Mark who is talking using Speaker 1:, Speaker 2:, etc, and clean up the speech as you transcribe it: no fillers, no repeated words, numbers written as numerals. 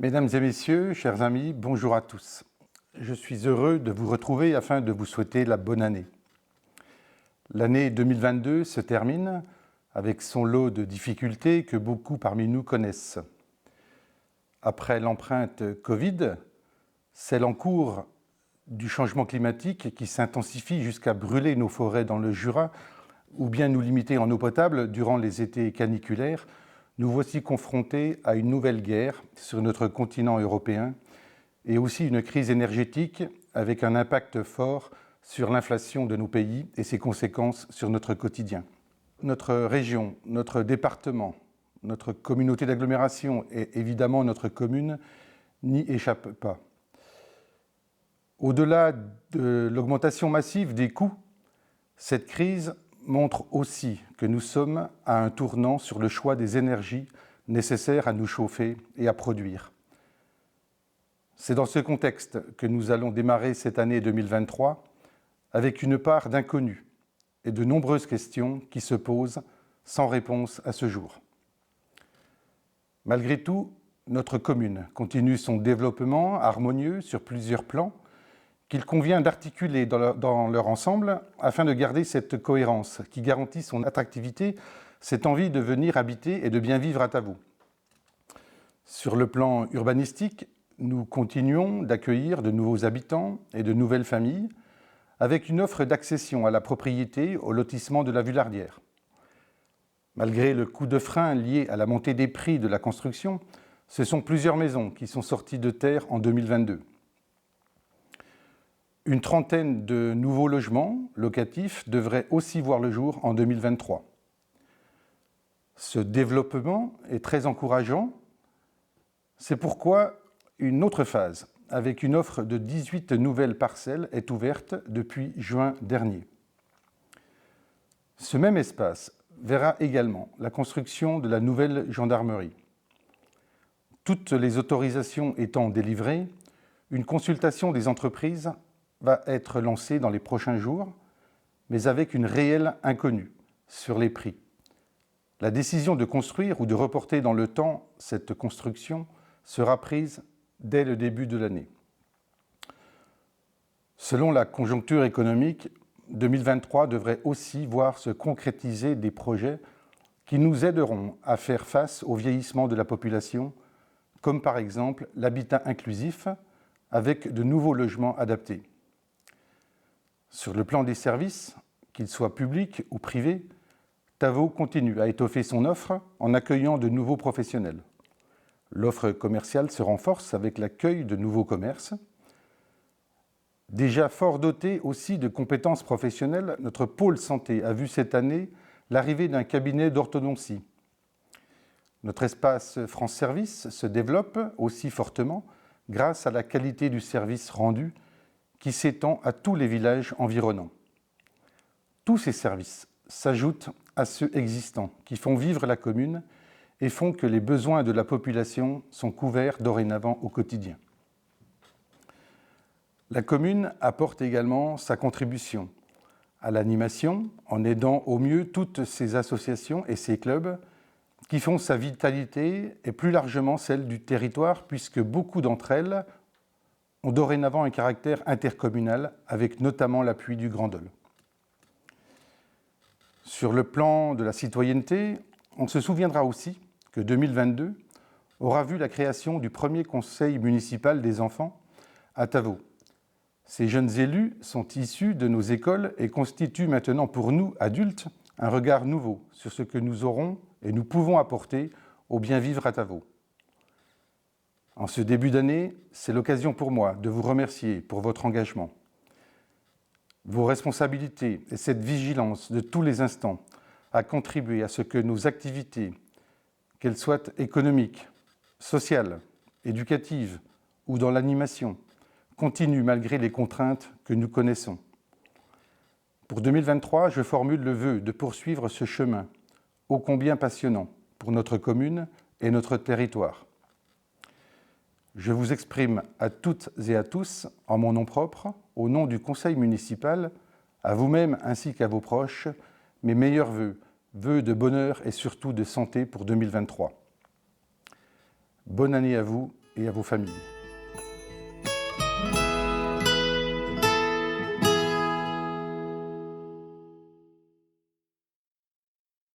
Speaker 1: Mesdames et messieurs, chers amis, bonjour à tous. Je suis heureux de vous retrouver afin de vous souhaiter la bonne année. L'année 2022 se termine avec son lot de difficultés que beaucoup parmi nous connaissent. Après l'empreinte Covid, celle en cours du changement climatique qui s'intensifie jusqu'à brûler nos forêts dans le Jura ou bien nous limiter en eau potable durant les étés caniculaires, nous voici confrontés à une nouvelle guerre sur notre continent européen et aussi une crise énergétique avec un impact fort sur l'inflation de nos pays et ses conséquences sur notre quotidien. Notre région, notre département, notre communauté d'agglomération et évidemment notre commune n'y échappent pas. Au-delà de l'augmentation massive des coûts, cette crise montre aussi que nous sommes à un tournant sur le choix des énergies nécessaires à nous chauffer et à produire. C'est dans ce contexte que nous allons démarrer cette année 2023 avec une part d'inconnu et de nombreuses questions qui se posent sans réponse à ce jour. Malgré tout, notre commune continue son développement harmonieux sur plusieurs plans qu'il convient d'articuler dans leur ensemble afin de garder cette cohérence qui garantit son attractivité, cette envie de venir habiter et de bien vivre à Tavaux. Sur le plan urbanistique, nous continuons d'accueillir de nouveaux habitants et de nouvelles familles avec une offre d'accession à la propriété au lotissement de la Vullardière. Malgré le coup de frein lié à la montée des prix de la construction, ce sont plusieurs maisons qui sont sorties de terre en 2022. Une trentaine de nouveaux logements locatifs devraient aussi voir le jour en 2023. Ce développement est très encourageant. C'est pourquoi une autre phase, avec une offre de 18 nouvelles parcelles, est ouverte depuis juin dernier. Ce même espace verra également la construction de la nouvelle gendarmerie. Toutes les autorisations étant délivrées, une consultation des entreprises va être lancée dans les prochains jours, mais avec une réelle inconnue sur les prix. La décision de construire ou de reporter dans le temps cette construction sera prise dès le début de l'année. Selon la conjoncture économique, 2023 devrait aussi voir se concrétiser des projets qui nous aideront à faire face au vieillissement de la population, comme par exemple l'habitat inclusif avec de nouveaux logements adaptés. Sur le plan des services, qu'ils soient publics ou privés, Tavaux continue à étoffer son offre en accueillant de nouveaux professionnels. L'offre commerciale se renforce avec l'accueil de nouveaux commerces. Déjà fort doté aussi de compétences professionnelles, notre pôle santé a vu cette année l'arrivée d'un cabinet d'orthodontie. Notre espace France Service se développe aussi fortement grâce à la qualité du service rendu qui s'étend à tous les villages environnants. Tous ces services s'ajoutent à ceux existants qui font vivre la commune et font que les besoins de la population sont couverts dorénavant au quotidien. La commune apporte également sa contribution à l'animation en aidant au mieux toutes ces associations et ces clubs qui font sa vitalité et plus largement celle du territoire puisque beaucoup d'entre elles ont dorénavant un caractère intercommunal avec notamment l'appui du Grand Dol. Sur le plan de la citoyenneté, on se souviendra aussi que 2022 aura vu la création du premier conseil municipal des enfants à Tavaux. Ces jeunes élus sont issus de nos écoles et constituent maintenant pour nous, adultes, un regard nouveau sur ce que nous aurons et nous pouvons apporter au bien vivre à Tavaux. En ce début d'année, c'est l'occasion pour moi de vous remercier pour votre engagement. Vos responsabilités et cette vigilance de tous les instants a contribué à ce que nos activités, qu'elles soient économiques, sociales, éducatives ou dans l'animation, continuent malgré les contraintes que nous connaissons. Pour 2023, je formule le vœu de poursuivre ce chemin, ô combien passionnant pour notre commune et notre territoire. Je vous exprime à toutes et à tous, en mon nom propre, au nom du conseil municipal, à vous-même ainsi qu'à vos proches, mes meilleurs vœux, vœux de bonheur et surtout de santé pour 2023. Bonne année à vous et à vos familles.